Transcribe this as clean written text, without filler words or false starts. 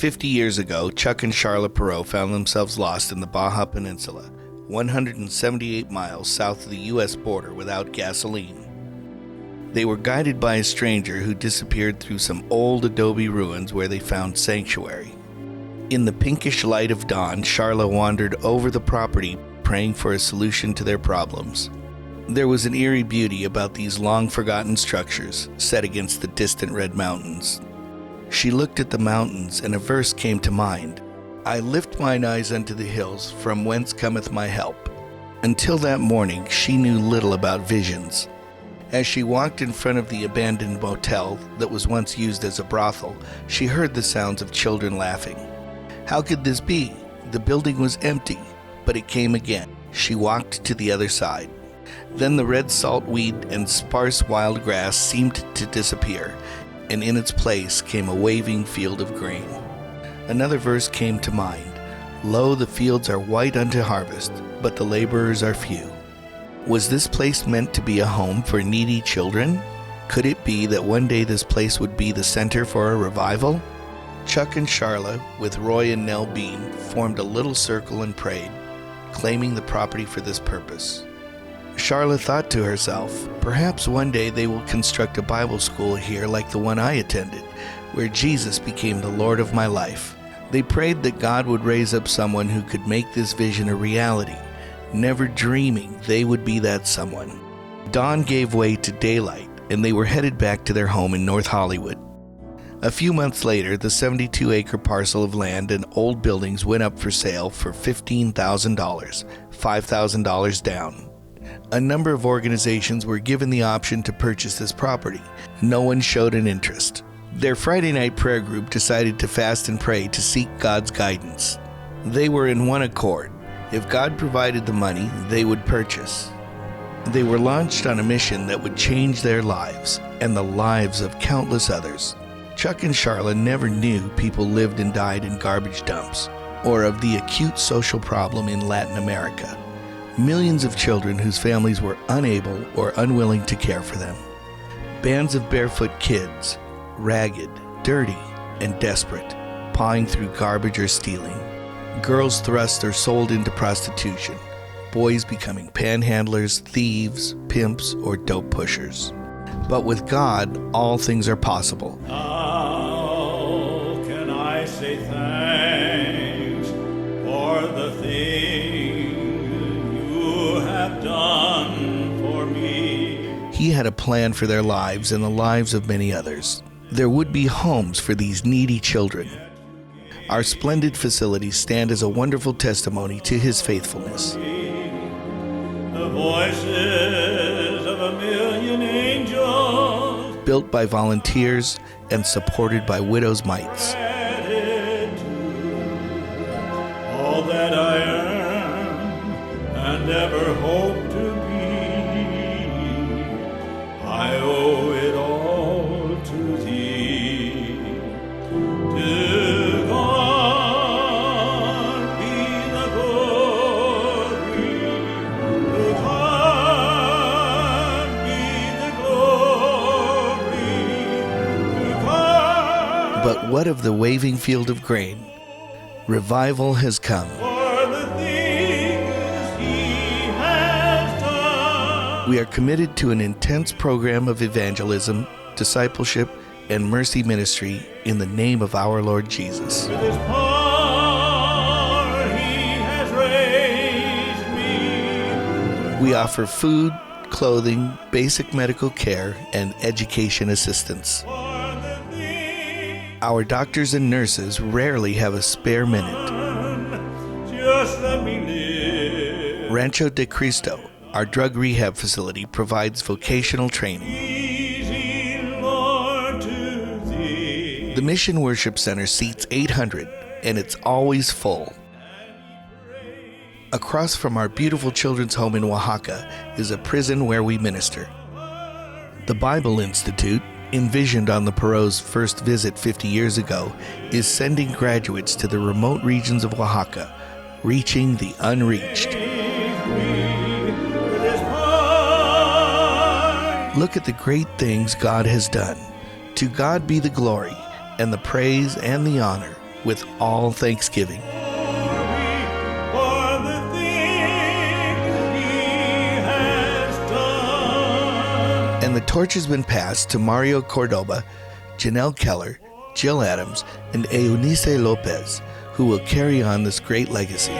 50 years ago, Chuck and Charla Perot found themselves lost in the Baja Peninsula, 178 miles south of the U.S. border without gasoline. They were guided by a stranger who disappeared through some old adobe ruins where they found sanctuary. In the pinkish light of dawn, Charla wandered over the property, praying for a solution to their problems. There was an eerie beauty about these long-forgotten structures set against the distant red mountains. She looked at the mountains, and a verse came to mind. I lift mine eyes unto the hills, from whence cometh my help. Until that morning, she knew little about visions. As she walked in front of the abandoned motel that was once used as a brothel, she heard the sounds of children laughing. How could this be? The building was empty, but it came again. She walked to the other side. Then the red saltweed and sparse wild grass seemed to disappear, and in its place came a waving field of grain. Another verse came to mind. Lo, the fields are white unto harvest, but the laborers are few. Was this place meant to be a home for needy children? Could it be that one day this place would be the center for a revival? Chuck and Charla, with Roy and Nell Bean, formed a little circle and prayed, claiming the property for this purpose. Charla thought to herself, perhaps one day they will construct a Bible school here like the one I attended, where Jesus became the Lord of my life. They prayed that God would raise up someone who could make this vision a reality, never dreaming they would be that someone. Dawn gave way to daylight, and they were headed back to their home in North Hollywood. A few months later, the 72-acre parcel of land and old buildings went up for sale for $15,000, $5,000 down. A number of organizations were given the option to purchase this property. No one showed an interest. Their Friday night prayer group decided to fast and pray to seek God's guidance. They were in one accord. If God provided the money, they would purchase. They were launched on a mission that would change their lives and the lives of countless others. Chuck and Charla never knew people lived and died in garbage dumps, or of the acute social problem in Latin America. Millions of children whose families were unable or unwilling to care for them. Bands of barefoot kids, ragged, dirty, and desperate, pawing through garbage or stealing. Girls thrust or sold into prostitution. Boys becoming panhandlers, thieves, pimps, or dope pushers. But with God, all things are possible. How can I say thanks for the things you have done for me? He had a plan for their lives and the lives of many others. There would be homes for these needy children. Our splendid facilities stand as a wonderful testimony to His faithfulness. The voices of a million angels, built by volunteers and supported by widows' mites. All that I am and ever hope to be, I owe it all to Thee. To God be the glory. To God be the glory. To God. But what of the waving field of grain? Revival has come. For the things He has done. We are committed to an intense program of evangelism, discipleship, and mercy ministry in the name of our Lord Jesus. With His power He has raised me. We offer food, clothing, basic medical care, and education assistance. For the things Our doctors and nurses rarely have a spare minute. just let me live. Rancho de Cristo, our drug rehab facility, provides vocational training. Easy, Lord, to Thee. The Mission Worship Center seats 800, and it's always full. Across from our beautiful children's home in Oaxaca is a prison where we minister. The Bible Institute, envisioned on the Perot's first visit 50 years ago, is sending graduates to the remote regions of Oaxaca, reaching the unreached. Look at the great things God has done. To God be the glory, and the praise and the honor, with all thanksgiving. For the things he has done. And the torch has been passed to Mario Cordoba, Janelle Keller, Jill Adams, and Eunice Lopez, who will carry on this great legacy.